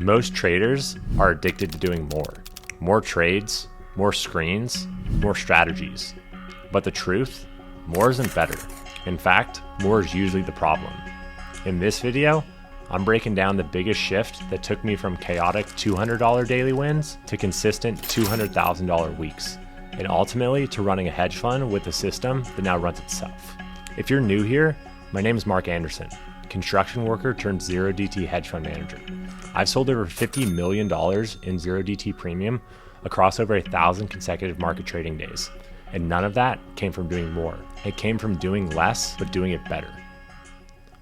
Most traders are addicted to doing more. More trades, more screens, more strategies. But the truth, more isn't better. In fact, more is usually the problem. In this video, I'm breaking down the biggest shift that took me from chaotic $200 daily wins to consistent $200,000 weeks, and ultimately to running a hedge fund with a system that now runs itself. If you're new here, my name is Mark Anderson, construction worker turned Zero-DT hedge fund manager. I've sold over $50 million in Zero-DT premium across over 1,000 consecutive market trading days. And none of that came from doing more. It came from doing less, but doing it better.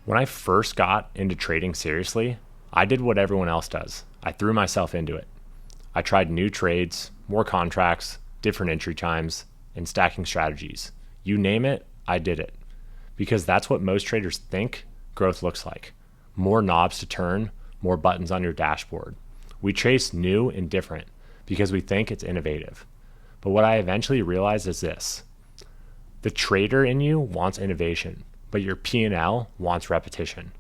When I first got into trading seriously, I did what everyone else does. I threw myself into it. I tried new trades, more contracts, different entry times, and stacking strategies. You name it, I did it. Because that's what most traders think growth looks like. More knobs to turn, more buttons on your dashboard. We chase new and different because we think it's innovative. But what I eventually realized is this. The trader in you wants innovation, but your P&L wants repetition.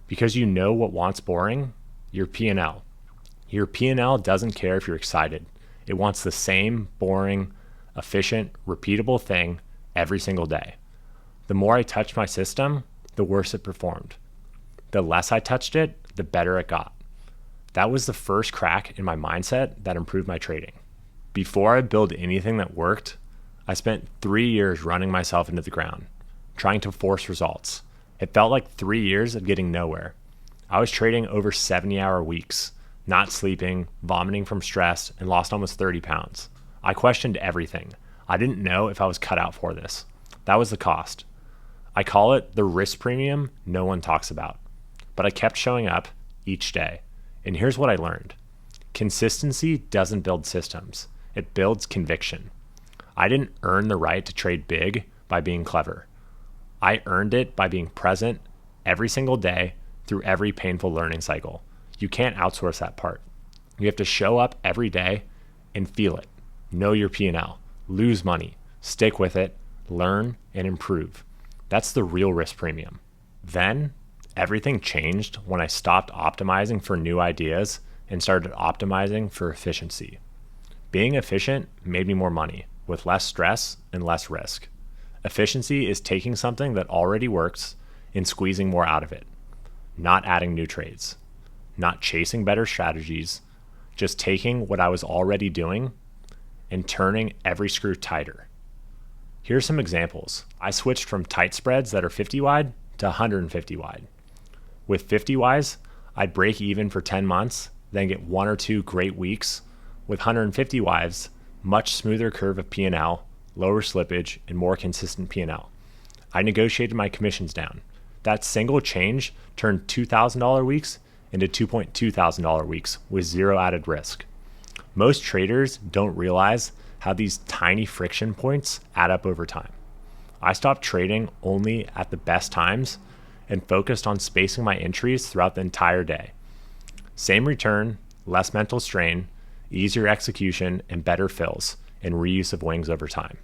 Because you know what wants boring? Your P&L. Your P&L doesn't care if you're excited. It wants the same boring, efficient, repeatable thing every single day. The more I touched my system, the worse it performed. The less I touched it, the better it got. That was the first crack in my mindset that improved my trading. Before I built anything that worked, I spent 3 years running myself into the ground, trying to force results. It felt like 3 years of getting nowhere. I was trading over 70-hour weeks, not sleeping, vomiting from stress, and lost almost 30 pounds. I questioned everything. I didn't know if I was cut out for this. That was the cost. I call it the risk premium no one talks about. But I kept showing up each day. And here's what I learned. Consistency doesn't build systems. It builds conviction. I didn't earn the right to trade big by being clever. I earned it by being present every single day through every painful learning cycle. You can't outsource that part. You have to show up every day and feel it. Know your P&L. Lose money. Stick with it. Learn and improve. That's the real risk premium. Then, everything changed when I stopped optimizing for new ideas and started optimizing for efficiency. Being efficient made me more money with less stress and less risk. Efficiency is taking something that already works and squeezing more out of it, not adding new trades, not chasing better strategies, just taking what I was already doing and turning every screw tighter. Here's some examples. I switched from tight spreads that are 50 wide to 150 wide. With 50 Ys, I'd break even for 10 months, then get 1 or 2 great weeks. With 150 Ys, much smoother curve of P&L, lower slippage, and more consistent P&L. I negotiated my commissions down. That single change turned $2,000 weeks into $2,200 weeks with zero added risk. Most traders don't realize how these tiny friction points add up over time. I stopped trading only at the best times and focused on spacing my entries throughout the entire day. Same return, less mental strain, easier execution, and better fills and reuse of wings over time.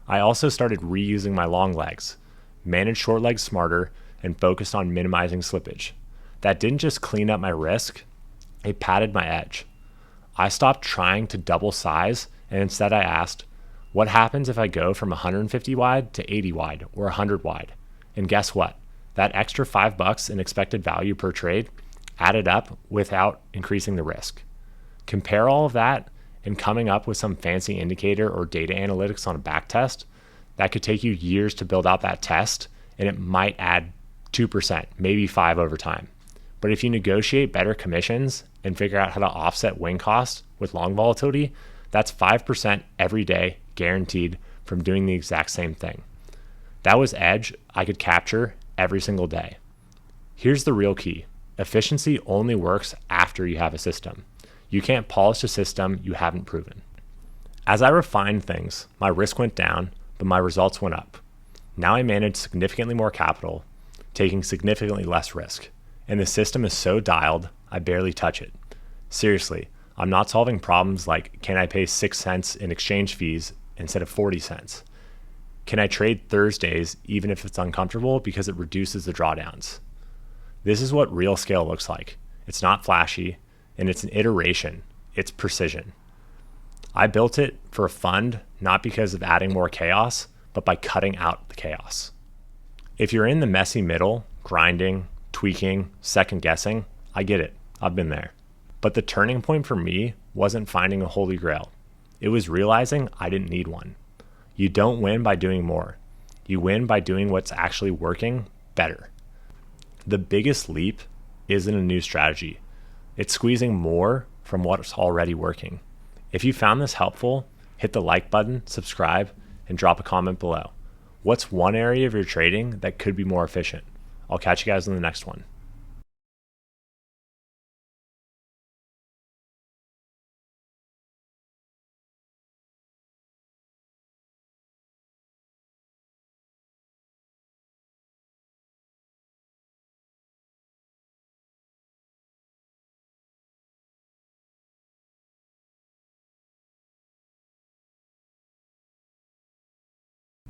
I also started reusing my long legs, managed short legs smarter, and focused on minimizing slippage. That didn't just clean up my risk, it padded my edge. I stopped trying to double size and instead I asked, what happens if I go from 150 wide to 80 wide or 100 wide? And guess what? That extra $5 in expected value per trade added up without increasing the risk. Compare all of that and coming up with some fancy indicator or data analytics on a back test, that could take you years to build out that test and it might add 2%, maybe 5% over time. But if you negotiate better commissions and figure out how to offset wing costs with long volatility, that's 5% every day guaranteed from doing the exact same thing. That was edge I could capture every single day. Here's the real key. Efficiency only works after you have a system. You can't polish a system you haven't proven. As I refined things, my risk went down, but my results went up. Now I manage significantly more capital, taking significantly less risk. And the system is so dialed, I barely touch it. Seriously, I'm not solving problems like, can I pay 6 cents in exchange fees instead of 40 cents? Can I trade Thursdays even if it's uncomfortable because it reduces the drawdowns? This is what real scale looks like. It's not flashy, and it's an iteration, it's precision. I built it for a fund, not because of adding more chaos, but by cutting out the chaos. If you're in the messy middle, grinding, tweaking, second guessing, I get it. I've been there. But the turning point for me wasn't finding a holy grail. It was realizing I didn't need one. You don't win by doing more. You win by doing what's actually working better. The biggest leap isn't a new strategy. It's squeezing more from what's already working. If you found this helpful, hit the like button, subscribe, and drop a comment below. What's one area of your trading that could be more efficient? I'll catch you guys in the next one.